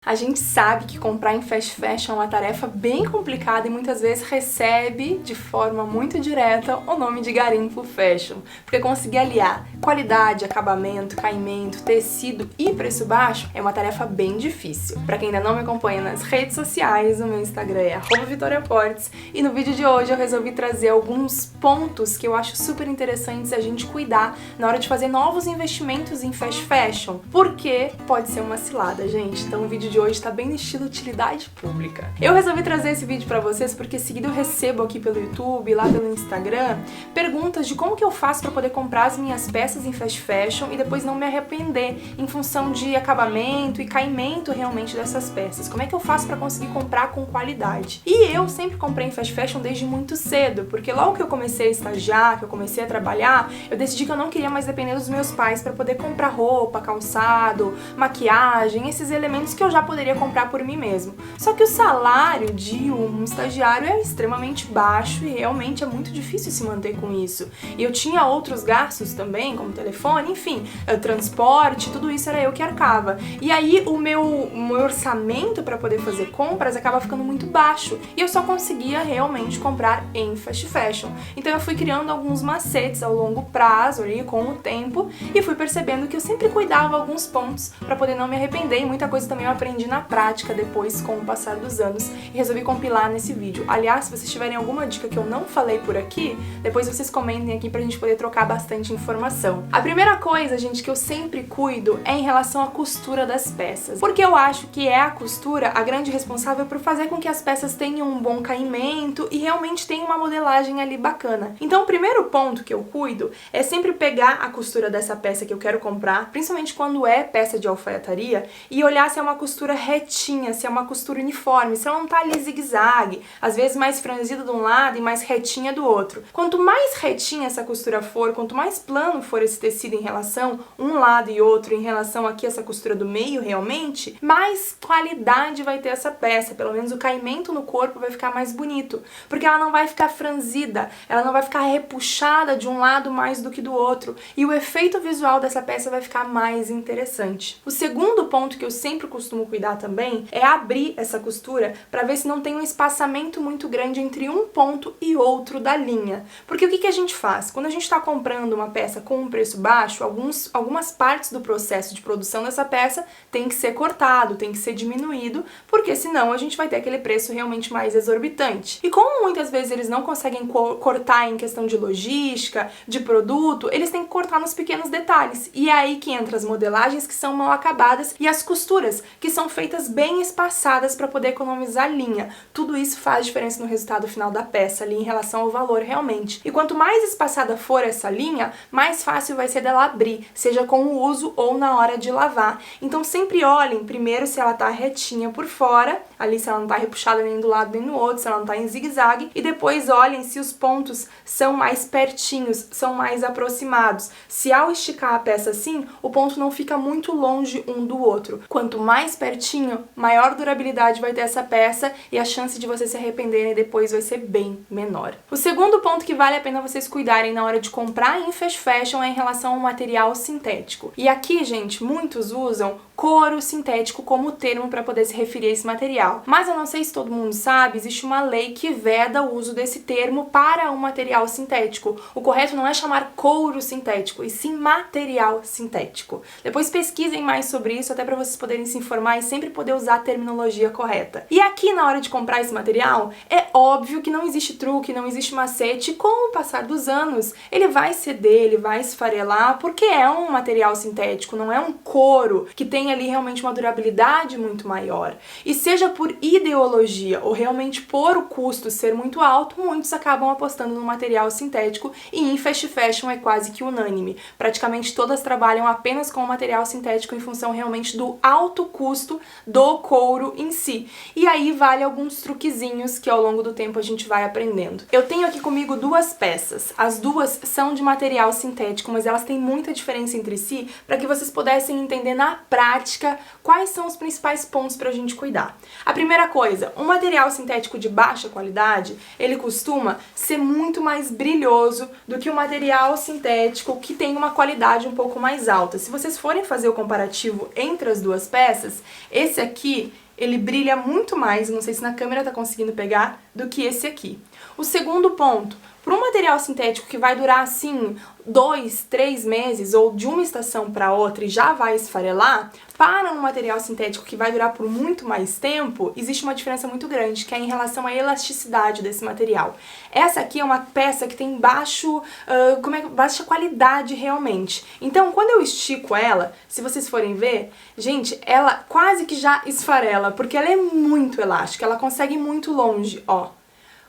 A gente sabe que comprar em fast fashion é uma tarefa bem complicada e muitas vezes recebe de forma muito direta o nome de garimpo fashion, porque conseguir aliar qualidade, acabamento, caimento, tecido e preço baixo é uma tarefa bem difícil. Para quem ainda não me acompanha nas redes sociais, o meu Instagram é @vitoriaportes e no vídeo de hoje eu resolvi trazer alguns pontos que eu acho super interessantes a gente cuidar na hora de fazer novos investimentos em fast fashion, porque pode ser uma cilada, gente. Então o vídeo de hoje tá bem no estilo utilidade pública. Eu resolvi trazer esse vídeo pra vocês porque seguido eu recebo aqui pelo YouTube, lá pelo Instagram, perguntas de como que eu faço pra poder comprar as minhas peças em fast fashion e depois não me arrepender em função de acabamento e caimento realmente dessas peças. Como é que eu faço pra conseguir comprar com qualidade? E eu sempre comprei em fast fashion desde muito cedo, porque logo que eu comecei a estagiar, que eu comecei a trabalhar, eu decidi que eu não queria mais depender dos meus pais pra poder comprar roupa, calçado, maquiagem, esses elementos que eu já poderia comprar por mim mesmo. Só que o salário de um estagiário é extremamente baixo e realmente é muito difícil se manter com isso. E eu tinha outros gastos também, como telefone, enfim, transporte, tudo isso era eu que arcava. E aí o meu orçamento para poder fazer compras acaba ficando muito baixo e eu só conseguia realmente comprar em fast fashion. Então eu fui criando alguns macetes ao longo prazo ali com o tempo e fui percebendo que eu sempre cuidava alguns pontos para poder não me arrepender, e muita coisa também eu aprendi na prática depois com o passar dos anos e resolvi compilar nesse vídeo. Aliás, se vocês tiverem alguma dica que eu não falei por aqui, depois vocês comentem aqui pra gente poder trocar bastante informação. A primeira coisa, gente, que eu sempre cuido é em relação à costura das peças, porque eu acho que é a costura a grande responsável por fazer com que as peças tenham um bom caimento e realmente tenham uma modelagem ali bacana. Então o primeiro ponto que eu cuido é sempre pegar a costura dessa peça que eu quero comprar, principalmente quando é peça de alfaiataria, e olhar se é uma costura retinha, se é uma costura uniforme, se ela não tá ali zigue-zague, às vezes mais franzida de um lado e mais retinha do outro. Quanto mais retinha essa costura for, quanto mais plano for esse tecido em relação um lado e outro, em relação aqui essa costura do meio realmente, mais qualidade vai ter essa peça, pelo menos o caimento no corpo vai ficar mais bonito, porque ela não vai ficar franzida, ela não vai ficar repuxada de um lado mais do que do outro, e o efeito visual dessa peça vai ficar mais interessante. O segundo ponto que eu sempre costumo cuidar também é abrir essa costura para ver se não tem um espaçamento muito grande entre um ponto e outro da linha. Porque o que a gente faz? Quando a gente está comprando uma peça com um preço baixo, algumas partes do processo de produção dessa peça tem que ser cortado, tem que ser diminuído, porque senão a gente vai ter aquele preço realmente mais exorbitante. E como muitas vezes eles não conseguem cortar em questão de logística, de produto, eles têm que cortar nos pequenos detalhes. E é aí que entra as modelagens que são mal acabadas e as costuras, que são feitas bem espaçadas para poder economizar linha. Tudo isso faz diferença no resultado final da peça ali em relação ao valor realmente. E quanto mais espaçada for essa linha, mais fácil vai ser dela abrir, seja com o uso ou na hora de lavar. Então sempre olhem primeiro se ela tá retinha por fora, ali se ela não tá repuxada nem do lado nem no outro, se ela não tá em zigue-zague, e depois olhem se os pontos são mais pertinhos, são mais aproximados. Se ao esticar a peça assim, o ponto não fica muito longe um do outro. Quanto mais pertinho, maior durabilidade vai ter essa peça e a chance de vocês se arrependerem depois vai ser bem menor. O segundo ponto que vale a pena vocês cuidarem na hora de comprar em fast fashion é em relação ao material sintético. E aqui, gente, muitos usam couro sintético como termo para poder se referir a esse material. Mas eu não sei se todo mundo sabe, existe uma lei que veda o uso desse termo para um material sintético. O correto não é chamar couro sintético, e sim material sintético. Depois pesquisem mais sobre isso, até para vocês poderem se informar e sempre poder usar a terminologia correta. E aqui, na hora de comprar esse material, é óbvio que não existe truque, não existe macete. Com o passar dos anos, ele vai ceder, ele vai esfarelar, porque é um material sintético, não é um couro que tem ali realmente uma durabilidade muito maior. E seja por ideologia ou realmente por o custo ser muito alto, muitos acabam apostando no material sintético e em fast fashion é quase que unânime. Praticamente todas trabalham apenas com o material sintético em função realmente do alto custo do couro em si. E aí vale alguns truquezinhos que ao longo do tempo a gente vai aprendendo. Eu tenho aqui comigo duas peças. As duas são de material sintético, mas elas têm muita diferença entre si para que vocês pudessem entender na prática prática, quais são os principais pontos pra gente cuidar. A primeira coisa, um material sintético de baixa qualidade, ele costuma ser muito mais brilhoso do que um material sintético que tem uma qualidade um pouco mais alta. Se vocês forem fazer o comparativo entre as duas peças, esse aqui, ele brilha muito mais, não sei se na câmera tá conseguindo pegar, do que esse aqui. O segundo ponto, para um material sintético que vai durar assim 2, 3 meses ou de uma estação para outra e já vai esfarelar, para um material sintético que vai durar por muito mais tempo, existe uma diferença muito grande, que é em relação à elasticidade desse material. Essa aqui é uma peça que tem baixa qualidade realmente. Então, quando eu estico ela, se vocês forem ver, gente, ela quase que já esfarela, porque ela é muito elástica, ela consegue ir muito longe, ó.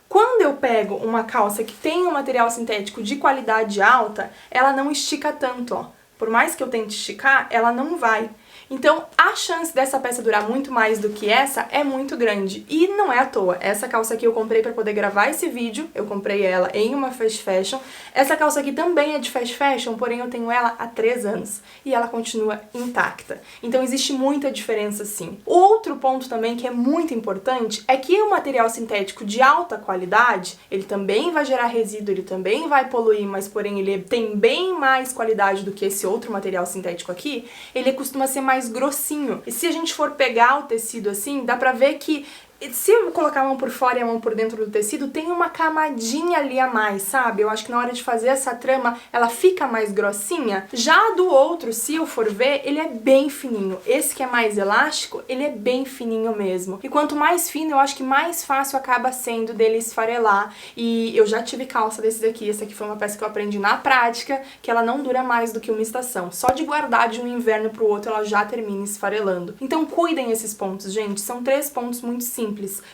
Quando eu pego uma calça que tem um material sintético de qualidade alta, ela não estica tanto, ó. Por mais que eu tente esticar, ela não vai. Então, a chance dessa peça durar muito mais do que essa é muito grande. E não é à toa. Essa calça aqui eu comprei pra poder gravar esse vídeo. Eu comprei ela em uma fast fashion. Essa calça aqui também é de fast fashion, porém eu tenho ela há 3 anos. E ela continua intacta. Então, existe muita diferença sim. Outro ponto também que é muito importante é que o material sintético de alta qualidade, ele também vai gerar resíduo, ele também vai poluir, mas porém ele tem bem mais qualidade do que esse outro material sintético aqui, ele costuma ser mais grossinho. E se a gente for pegar o tecido assim, dá pra ver que se eu colocar a mão por fora e a mão por dentro do tecido, tem uma camadinha ali a mais, sabe? Eu acho que na hora de fazer essa trama, ela fica mais grossinha. Já do outro, se eu for ver, ele é bem fininho. Esse que é mais elástico, ele é bem fininho mesmo. E quanto mais fino, eu acho que mais fácil acaba sendo dele esfarelar. E eu já tive calça desse daqui. Essa aqui foi uma peça que eu aprendi na prática, que ela não dura mais do que uma estação. Só de guardar de um inverno pro outro, ela já termina esfarelando. Então cuidem esses pontos, gente. São 3 pontos muito simples.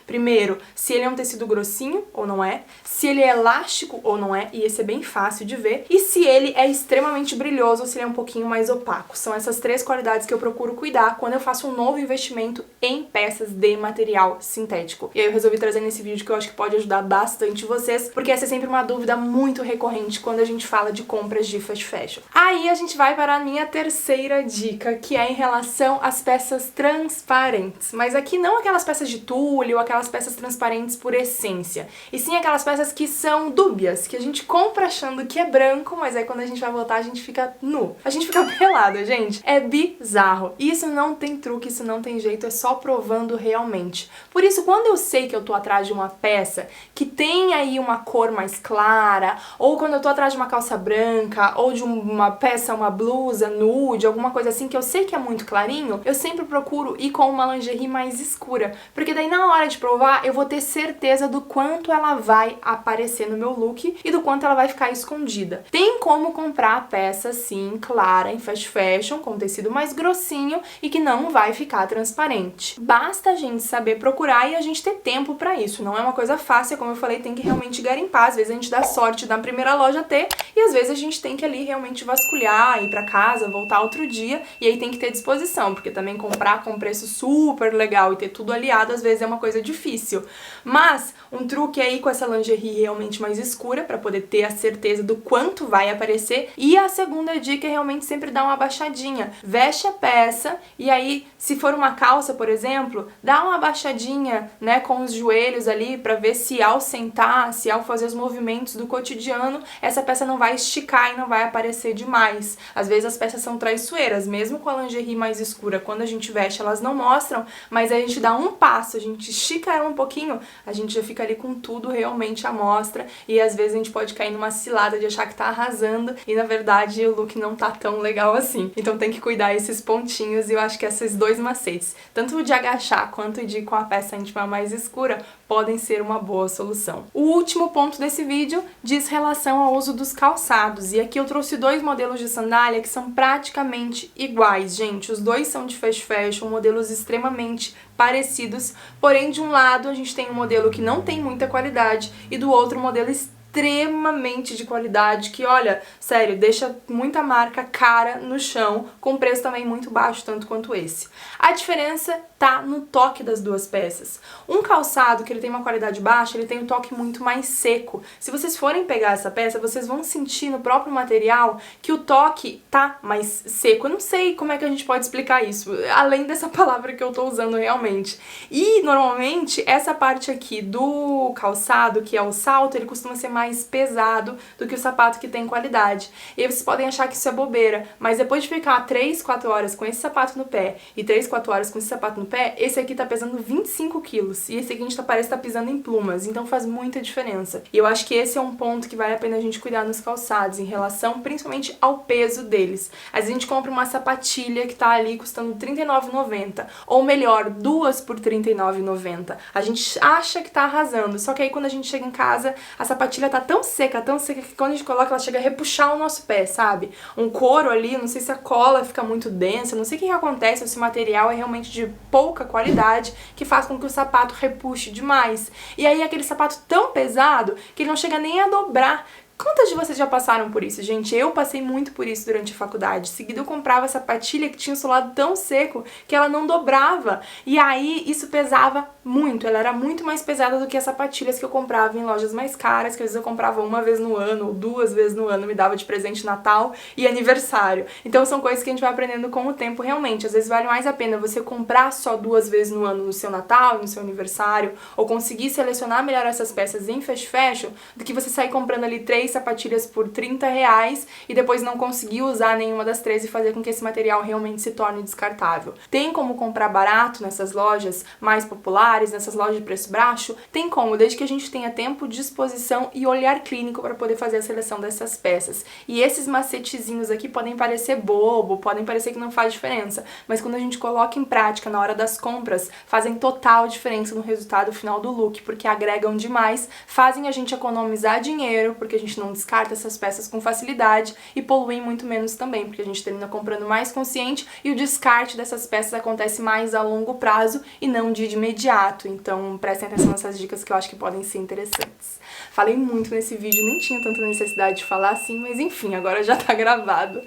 Primeiro, se ele é um tecido grossinho ou não é, se ele é elástico ou não é, e esse é bem fácil de ver, e se ele é extremamente brilhoso ou se ele é um pouquinho mais opaco. São essas 3 qualidades que eu procuro cuidar quando eu faço um novo investimento em peças de material sintético. E aí eu resolvi trazer nesse vídeo que eu acho que pode ajudar bastante vocês, porque essa é sempre uma dúvida muito recorrente quando a gente fala de compras de fast fashion. Aí a gente vai para a minha terceira dica, que é em relação às peças transparentes. Mas aqui não aquelas peças de tule ou aquelas peças transparentes por essência, e sim aquelas peças que são dúbias, que a gente compra achando que é branco, mas aí quando a gente vai botar a gente fica nu. A gente fica pelado, gente. É bizarro. E isso não tem truque, isso não tem jeito, é só provando realmente. Por isso, quando eu sei que eu tô atrás de uma peça que tem aí uma cor mais clara, ou quando eu tô atrás de uma calça branca, ou de uma peça, uma blusa nude, alguma coisa assim que eu sei que é muito clarinho, eu sempre procuro ir com uma lingerie mais escura, porque daí na hora de provar eu vou ter certeza do quanto ela vai aparecer no meu look e do quanto ela vai ficar escondida. Tem como comprar a peça assim, clara, em fast fashion, com tecido mais grossinho e que não vai ficar transparente. Basta a gente saber procurar e a gente ter tempo pra isso. Não é uma coisa fácil, como eu falei, tem que realmente garimpar. Às vezes a gente dá sorte da primeira loja ter e às vezes a gente tem que ali realmente vasculhar, ir pra casa, voltar outro dia, e aí tem que ter disposição, porque também comprar com preço super legal e ter tudo aliado às vezes é uma coisa difícil. Mas um truque aí com essa lingerie realmente mais escura, pra poder ter a certeza do quanto vai aparecer. E a segunda dica é realmente sempre dar uma abaixadinha. Veste a peça e aí, se for uma calça, por exemplo, dá uma abaixadinha, né, com os joelhos ali, pra ver se ao sentar, se ao fazer os movimentos do cotidiano, essa peça não vai esticar e não vai aparecer demais. Às vezes as peças são traiçoeiras, mesmo com a lingerie mais escura, quando a gente veste elas não mostram, mas a gente dá um passo, a gente estica ela um pouquinho, a gente já fica ali com tudo realmente à mostra, e às vezes a gente pode cair numa cilada de achar que tá arrasando e na verdade o look não tá tão legal assim. Então tem que cuidar esses pontinhos, e eu acho que esses 2 macetes, tanto o de agachar quanto o de ir com a peça íntima mais escura, podem ser uma boa solução. O último ponto desse vídeo diz relação ao uso dos calçados, e aqui eu trouxe 2 modelos de sandália que são praticamente iguais, gente. Os 2 são de fast fashion, modelos extremamente parecidos, porém de um lado a gente tem um modelo que não tem muita qualidade e do outro um modelo extremamente extremamente de qualidade, que olha, sério, deixa muita marca cara no chão, com preço também muito baixo, tanto quanto esse. A diferença tá no toque das duas peças. Um calçado que ele tem uma qualidade baixa, ele tem um toque muito mais seco. Se vocês forem pegar essa peça, vocês vão sentir no próprio material que o toque tá mais seco. Eu não sei como é que a gente pode explicar isso, além dessa palavra que eu tô usando realmente. E, normalmente, essa parte aqui do calçado, que é o salto, ele costuma ser mais pesado do que o sapato que tem qualidade. E aí vocês podem achar que isso é bobeira, mas depois de ficar 3, 4 horas com esse sapato no pé e 3, 4 horas com esse sapato no pé, esse aqui tá pesando 25 quilos e esse aqui a gente parece tá pisando em plumas, então faz muita diferença. E eu acho que esse é um ponto que vale a pena a gente cuidar nos calçados, em relação principalmente ao peso deles. Às vezes a gente compra uma sapatilha que tá ali custando R$39,90, ou melhor, duas por R$39,90. A gente acha que tá arrasando, só que aí quando a gente chega em casa, a sapatilha tá tão seca que quando a gente coloca ela chega a repuxar o nosso pé, sabe? Um couro ali, não sei se a cola fica muito densa, não sei o que acontece, ou se o material é realmente de pouca qualidade, que faz com que o sapato repuxe demais. E aí aquele sapato tão pesado que ele não chega nem a dobrar. Quantas de vocês já passaram por isso, gente? Eu passei muito por isso durante a faculdade. Seguido eu comprava sapatilha que tinha o solado tão seco que ela não dobrava. E aí isso pesava muito. Ela era muito mais pesada do que as sapatilhas que eu comprava em lojas mais caras, que às vezes eu comprava uma vez no ano ou 2 vezes no ano, me dava de presente Natal e aniversário. Então são coisas que a gente vai aprendendo com o tempo realmente. Às vezes vale mais a pena você comprar só 2 vezes no ano no seu Natal e no seu aniversário, ou conseguir selecionar melhor essas peças em fast fashion, do que você sair comprando ali 3 sapatilhas por R$30 e depois não conseguir usar nenhuma das 3 e fazer com que esse material realmente se torne descartável. Tem como comprar barato nessas lojas mais populares, nessas lojas de preço baixo? Tem como, desde que a gente tenha tempo, disposição e olhar clínico para poder fazer a seleção dessas peças. E esses macetezinhos aqui podem parecer bobo, podem parecer que não faz diferença, mas quando a gente coloca em prática na hora das compras, fazem total diferença no resultado final do look, porque agregam demais, fazem a gente economizar dinheiro, porque a gente não descarta essas peças com facilidade, e poluem muito menos também, porque a gente termina comprando mais consciente e o descarte dessas peças acontece mais a longo prazo e não de imediato. Então prestem atenção nessas dicas que eu acho que podem ser interessantes. Falei muito nesse vídeo, nem tinha tanta necessidade de falar assim, mas enfim, agora já tá gravado.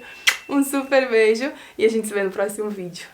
Um super beijo e a gente se vê no próximo vídeo.